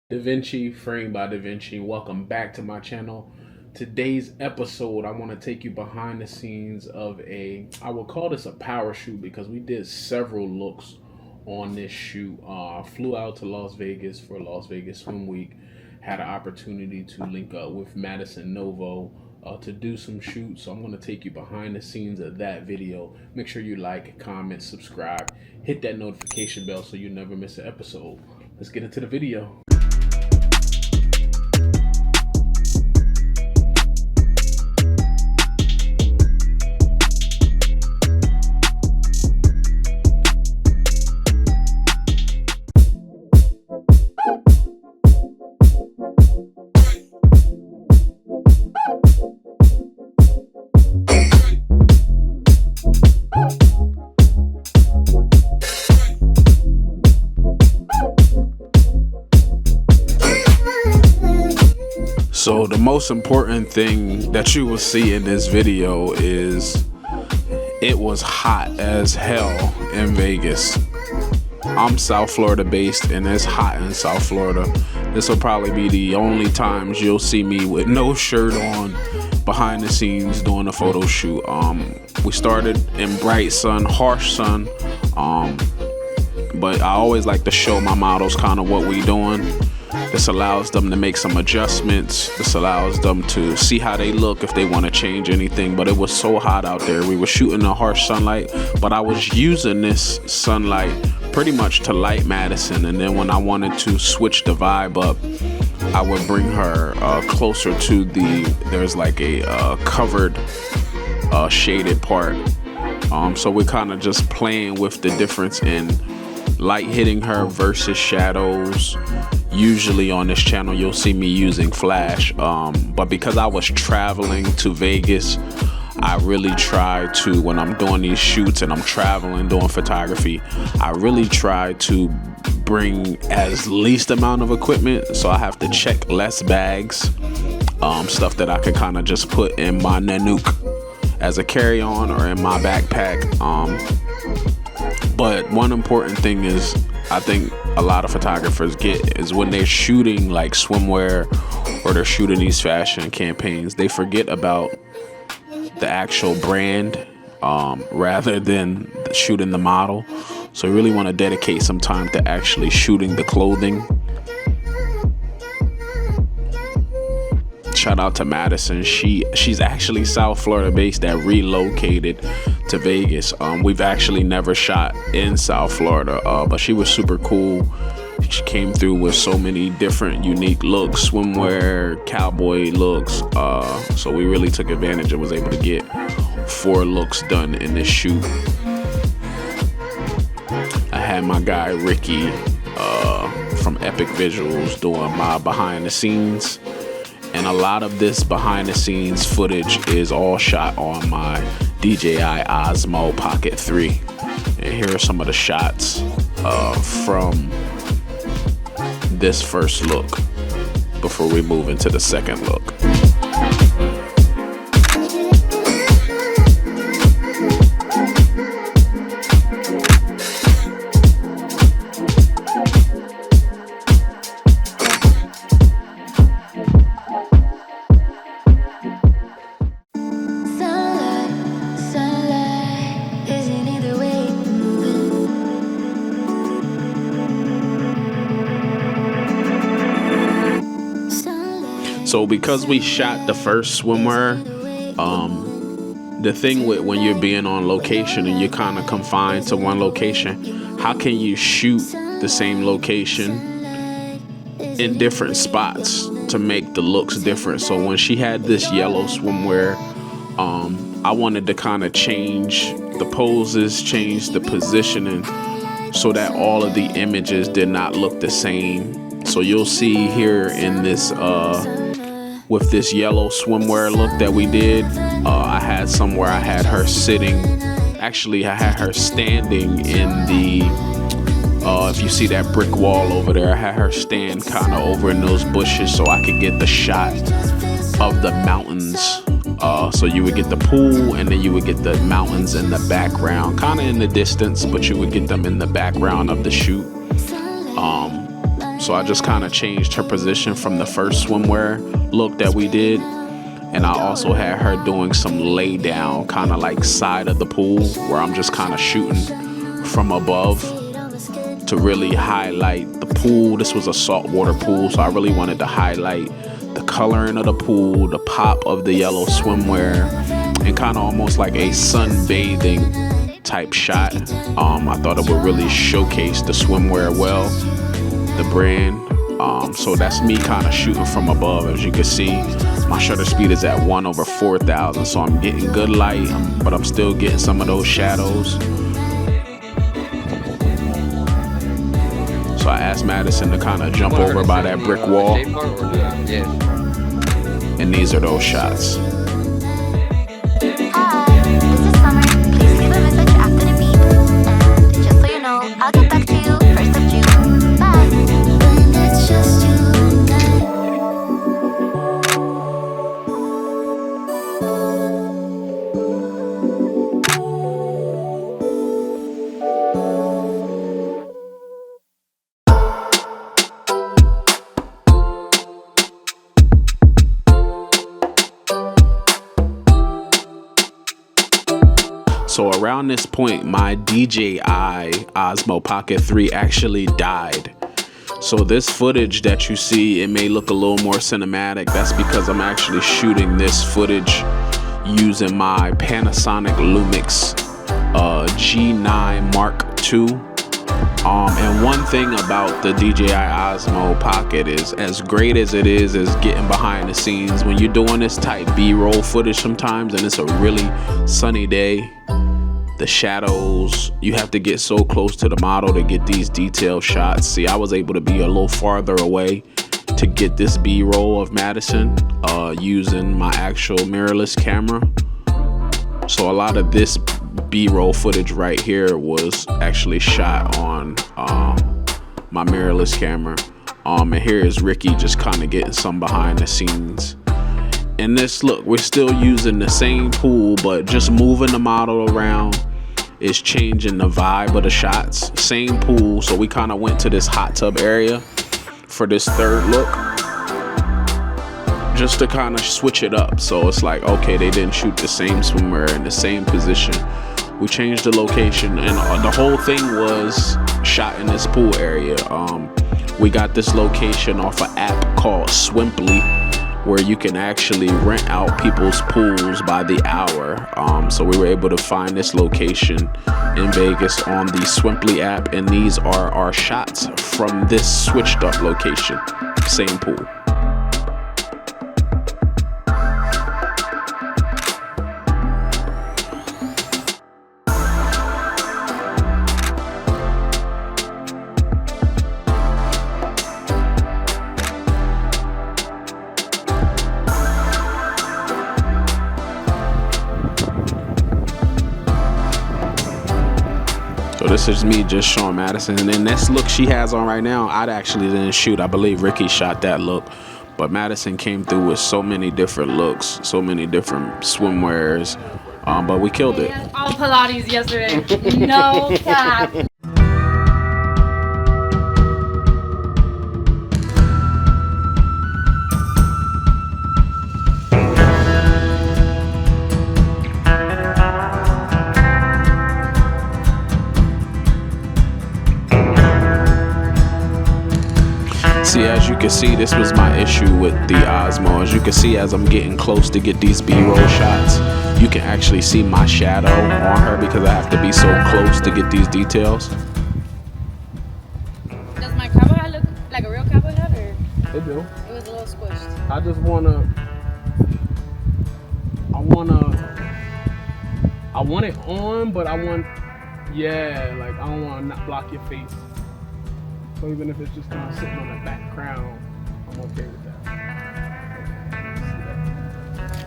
Davinci, framed by Davinci. Welcome back to my channel. Today's episode, I want to take you behind the scenes of I will call this a power shoot because we did several looks on this shoot. Flew out to Las Vegas for Las Vegas Swim Week. Had an opportunity to link up with Madison Novo to do some shoots. So I'm going to take you behind the scenes of that video. Make sure you like, comment, subscribe, hit that notification bell so you never miss an episode. Let's get into the video. So the most important thing that you will see in this video is it was hot as hell in Vegas. I'm South Florida based and it's hot in South Florida. This will probably be the only times you'll see me with no shirt on behind the scenes doing a photo shoot. We started in bright sun, harsh sun, but I always like to show my models kind of what we doing. This allows them to make some adjustments. This allows them to see how they look if they want to change anything. But it was so hot out there. We were shooting in harsh sunlight, but I was using this sunlight pretty much to light Madison. And then when I wanted to switch the vibe up, I would bring her closer to there's like a covered shaded part. So we're kind of just playing with the difference in light hitting her versus shadows. Usually on this channel you'll see me using flash, but because I was traveling to Vegas, I really try to, when I'm doing these shoots and I'm traveling doing photography, I really try to bring as least amount of equipment, so I have to check less bags, stuff that I could kind of just put in my Nanook as a carry-on or in my backpack. But one important thing is, I think a lot of photographers get is when they're shooting like swimwear or they're shooting these fashion campaigns, they forget about the actual brand rather than shooting the model. So you really want to dedicate some time to actually shooting the clothing. Shout out to Madison. She's actually South Florida based that relocated to Vegas. We've actually never shot in South Florida, but she was super cool. She came through with so many different unique looks, swimwear, cowboy looks. So we really took advantage and was able to get 4 looks done in this shoot. I had my guy Ricky from Epic Visuals doing my behind the scenes. And a lot of this behind the scenes footage is all shot on my DJI Osmo Pocket 3. And here are some of the shots from this first look before we move into the second look. So because we shot the first swimwear, the thing with when you're being on location and you're kind of confined to one location, how can you shoot the same location in different spots to make the looks different? So when she had this yellow swimwear, I wanted to kind of change the poses, change the positioning so that all of the images did not look the same. So you'll see here in this with this yellow swimwear look that we did, I had somewhere I had her sitting. Actually, I had her standing in the, if you see that brick wall over there, I had her stand kind of over in those bushes so I could get the shot of the mountains. So you would get the pool and then you would get the mountains in the background, kind of in the distance, but you would get them in the background of the shoot. So I just kind of changed her position from the first swimwear look that we did. And I also had her doing some lay down, kind of like side of the pool, where I'm just kind of shooting from above to really highlight the pool. This was a saltwater pool, so I really wanted to highlight the coloring of the pool, the pop of the yellow swimwear, and kind of almost like a sunbathing type shot. I thought it would really showcase the swimwear well, the brand. So that's me kind of shooting from above. As you can see, my shutter speed is at 1/4000, so I'm getting good light, but I'm still getting some of those shadows. So I asked Madison to kind of jump over by that brick wall, and these are those shots. Hi, this is Summer. Please leave a message after the beep. And just so you know, I'll get back to you 1st of June. Bye. When it's just you. So around this point, my DJI Osmo Pocket 3 actually died. So this footage that you see, it may look a little more cinematic. That's because I'm actually shooting this footage using my Panasonic Lumix G9 Mark II. And one thing about the DJI Osmo Pocket is, as great as it is getting behind the scenes, when you're doing this type B-roll footage sometimes and it's a really sunny day, the shadows, you have to get so close to the model to get these detailed shots. See, I was able to be a little farther away to get this B-roll of Madison using my actual mirrorless camera. So a lot of this B-roll footage right here was actually shot on my mirrorless camera. And here is Ricky just kind of getting some behind the scenes. And this, look, we're still using the same pool, but just moving the model around is changing the vibe of the shots. Same pool, so we kind of went to this hot tub area for this third look, just to kind of switch it up. So it's like, okay, they didn't shoot the same swimwear in the same position. We changed the location, and the whole thing was shot in this pool area. We got this location off an app called Swimly, where you can actually rent out people's pools by the hour. So we were able to find this location in Vegas on the Swimly app, and these are our shots from this switched up location, same pool. So this is me just showing Madison, and then this look she has on right now, I actually didn't shoot. I believe Ricky shot that look, but Madison came through with so many different looks, so many different swimwears, but we killed it. All Pilates yesterday. No cap. See, as you can see, this was my issue with the Osmo. As you can see, as I'm getting close to get these B-roll shots, you can actually see my shadow on her because I have to be so close to get these details. Does my cowboy hat look like a real cowboy hat, or They do. it was a little squished? I just I want it on, but I don't want to not block your face. So even if it's just kind of sitting on the background, I'm okay with that.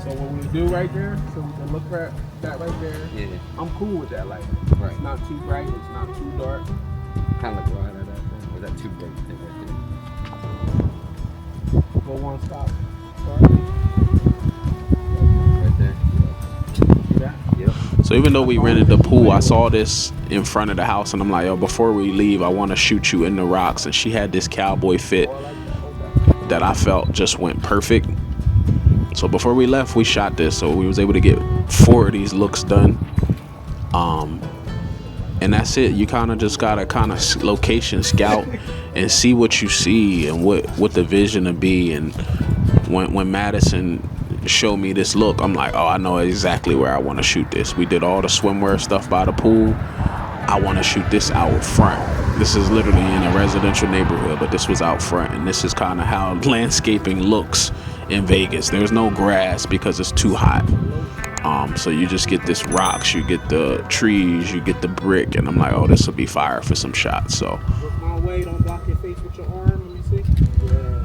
So what we do right there, so we can look at that right there. Yeah. I'm cool with that light. Right. It's not too bright, it's not too dark. Kind of bright at that thing. Or is that too bright thing right Go one stop. Start. there? Right there. Yeah. Yep. So even though we rented the pool, I saw this in front of the house, and I'm like, yo, before we leave, I want to shoot you in the rocks. And she had this cowboy fit that I felt just went perfect. So before we left, we shot this. So we was able to get 4 of these looks done. And that's it. You kind of just gotta kind of location scout and see what you see and what the vision to be. And when Madison showed me this look, I'm like, oh, I know exactly where I want to shoot this. We did all the swimwear stuff by the pool. I want to shoot this out front. This is literally in a residential neighborhood, but this was out front, and this is kind of how landscaping looks in Vegas. There's no grass because it's too hot. So you just get this rocks, you get the trees, you get the brick, and I'm like, oh, this will be fire for some shots. So Look my way, don't block your face with your arm. Let me see. Yeah.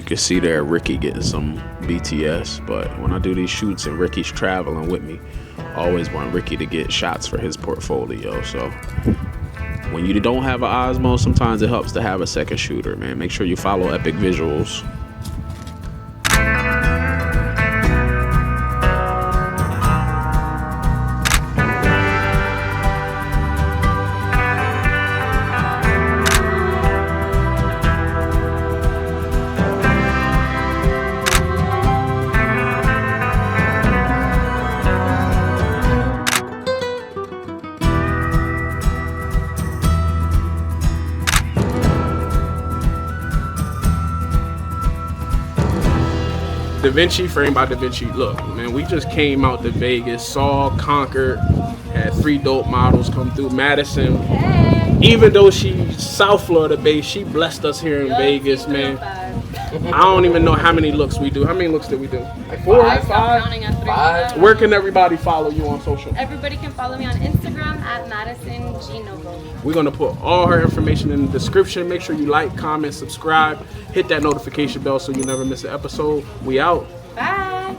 you can see there Ricky getting some BTS, but when I do these shoots and Ricky's traveling with me, I always want Ricky to get shots for his portfolio. So when you don't have an Osmo, sometimes it helps to have a second shooter, man. Make sure you follow Epic Visuals. Davinci, framed by Davinci. Look, man, we just came out to Vegas, saw, conquered, had 3 dope models come through. Madison, even though she's South Florida based, she blessed us here in Vegas, man. I don't even know how many looks we do. How many looks did we do? Like 4, 5? Counting at 3. Where can everybody follow you on social? Everybody can follow me on Instagram at Madison Novo. We're gonna put all her information in the description. Make sure you like, comment, subscribe, hit that notification bell so you never miss an episode. We out. Bye.